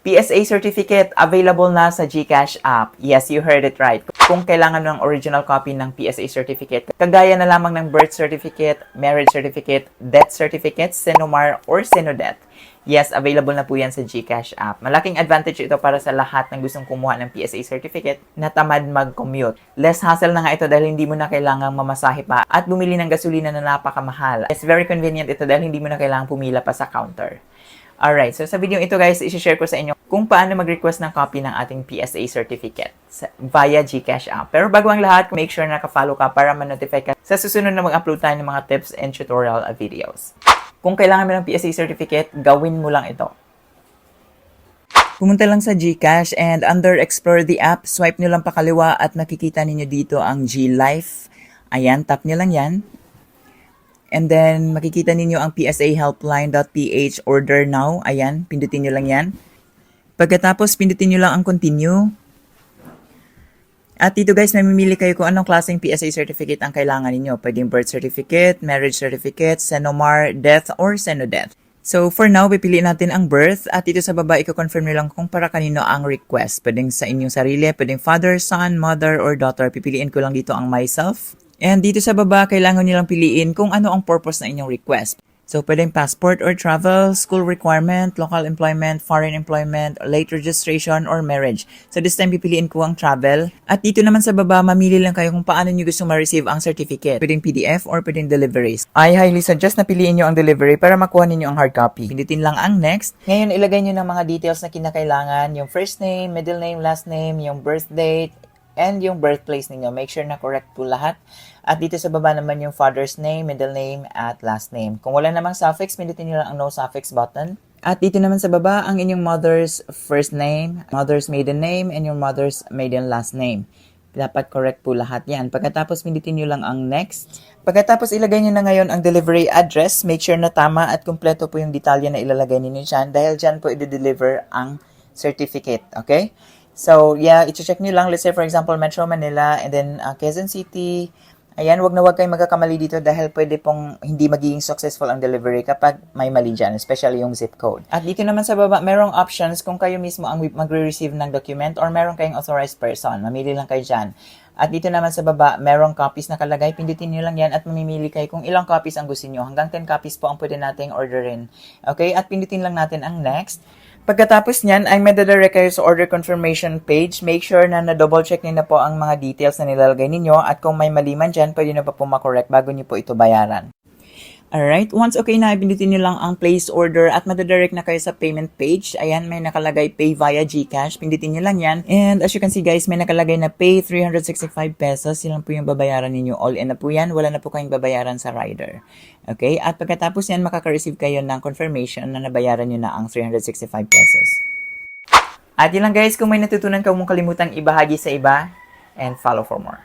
PSA certificate available na sa GCash app. Yes, you heard it right. Kung kailangan ng original copy ng PSA certificate, kagaya na lamang ng birth certificate, marriage certificate, death certificate, Senomar, or Senodeath, yes, available na po yan sa GCash app. Malaking advantage ito para sa lahat ng gustong kumuha ng PSA certificate na tamad mag-commute. Less hassle na nga ito dahil hindi mo na kailangang mamasahe pa at bumili ng gasolina na napakamahal. It's very convenient ito dahil hindi mo na kailangang pumila pa sa counter. Alright, so sa video ito guys, i-share ko sa inyo kung paano mag-request ng copy ng ating PSA certificate via GCash app. Pero bago ang lahat, make sure na naka-follow ka para ma-notify ka sa susunod na mag-upload tayo ng mga tips and tutorial videos. Kung kailangan mo ng PSA certificate, gawin mo lang ito. Pumunta lang sa GCash and under Explore the app, swipe nyo lang pakaliwa at nakikita ninyo dito ang GLife. Ayan, tap nyo lang yan. And then, makikita ninyo ang psahelpline.ph order now. Ayan, pindutin nyo lang yan. Pagkatapos, pindutin nyo lang ang continue. At dito guys, mamimili kayo kung anong klaseng PSA certificate ang kailangan ninyo. Pwedeng birth certificate, marriage certificate, Senomar, death, or Senodeath. So, for now, pipiliin natin ang birth. At dito sa baba, i-confirm nyo lang kung para kanino ang request. Pwedeng sa inyong sarili, pwedeng father, son, mother, or daughter. Pipiliin ko lang dito ang myself. And dito sa baba, kailangan nyo lang piliin kung ano ang purpose na inyong request. So, pwedeng passport or travel, school requirement, local employment, foreign employment, late registration, or marriage. So, this time, pipiliin ko ang travel. At dito naman sa baba, mamili lang kayo kung paano nyo gusto ma-receive ang certificate. Pwedeng PDF or pwedeng deliveries. I highly suggest na piliin nyo ang delivery para makuha ninyo ang hard copy. Pindutin lang ang next. Ngayon, ilagay nyo ng mga details na kinakailangan. Yung first name, middle name, last name, yung birth date, and yung birthplace ninyo. Make sure na correct po lahat. At dito sa baba naman yung father's name, middle name, at last name. Kung wala namang suffix, pindutin nyo lang ang no suffix button. At dito naman sa baba, ang inyong mother's first name, mother's maiden name, and yung mother's maiden last name. Dapat correct po lahat yan. Pagkatapos, pindutin nyo lang ang next. Pagkatapos, ilagay nyo na ngayon ang delivery address. Make sure na tama at kumpleto po yung detalye na ilalagay ninyo dyan dahil dyan po i-deliver ang certificate. Okay? So, yeah, i-check nyo lang. Let's say, for example, Metro Manila and then Quezon City. Ayan, wag na wag kayong magkakamali dito dahil pwede pong hindi magiging successful ang delivery kapag may mali dyan, especially yung zip code. At dito naman sa baba, merong options kung kayo mismo ang magre-receive ng document or meron kayong authorized person. Mamili lang kayo dyan. At dito naman sa baba, merong copies na kalagay. Pindutin nyo lang yan at mamimili kayo kung ilang copies ang gusto nyo. Hanggang 10 copies po ang pwede nating orderin. Okay? At pindutin lang natin ang next. Pagkatapos niyan, ay madadirect kayo sa order confirmation page. Make sure na na-double check niyo na po ang mga details na nilalagay ninyo at kung may mali man dyan, pwede na pa po makorek bago niyo po ito bayaran. Alright, once okay na, pindutin nyo lang ang place order at madadirect na kayo sa payment page. Ayan, may nakalagay pay via GCash. Pindutin nyo lang yan. And as you can see guys, may nakalagay na pay 365 pesos. Yan lang po yung babayaran ninyo. All in na po yan. Wala na po kayong babayaran sa rider. Okay, at pagkatapos yan, makaka-receive kayo ng confirmation na nabayaran nyo na ang 365 pesos. At yun lang guys, kung may natutunan ka mong kalimutang ibahagi sa iba, and follow for more.